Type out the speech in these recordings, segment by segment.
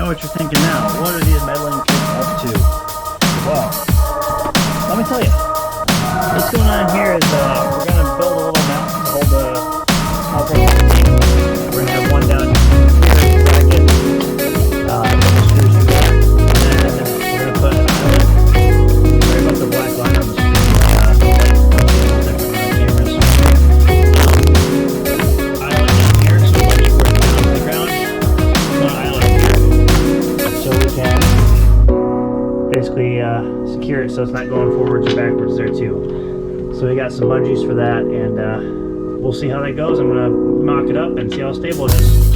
what you're thinking now. What are these meddling kids up to? Well, let me tell you. What's going on here is we're going to build a little mountain to hold the small propane. We're going to have one down here in the bracket. Screws through that. And then we're going to put an island. Sorry about the black line on the screen. Basically secure it so it's not going forwards or backwards there too. So we got some bungees for that, and we'll see how that goes. I'm gonna mock it up and see how stable it is.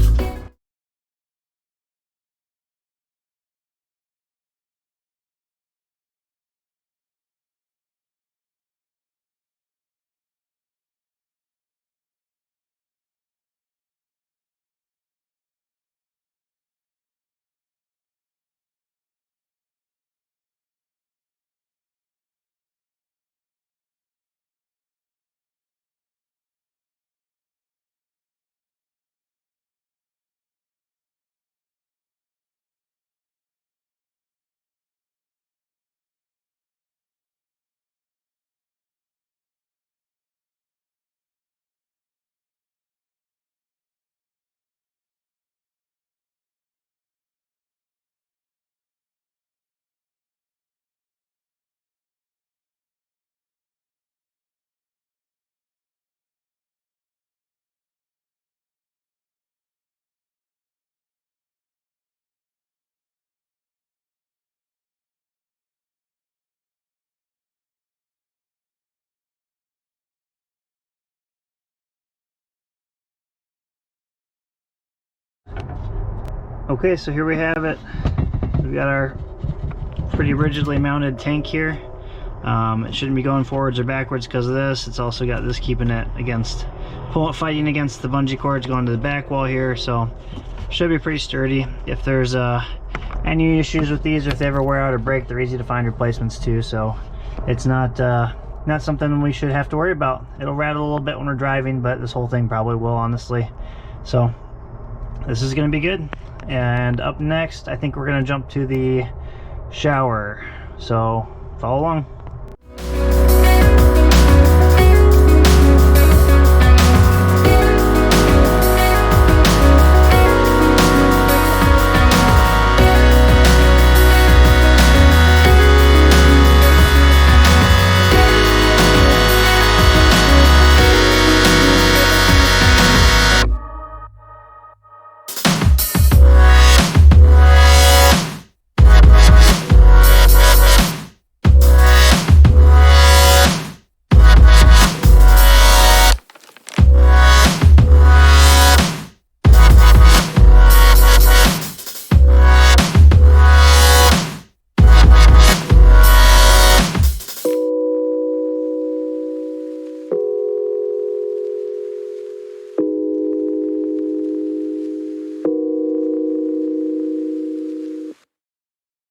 Okay, so here we have it. We've got our pretty rigidly mounted tank here. It shouldn't be going forwards or backwards because of this. It's also got this keeping it against, fighting against the bungee cords going to the back wall here, so should be pretty sturdy. If there's any issues with these, or if they ever wear out or break, they're easy to find replacements too, so it's not something we should have to worry about. It'll rattle a little bit when we're driving, but this whole thing probably will, honestly. So this is going to be good. And up next, I think we're going to jump to the shower, so follow along.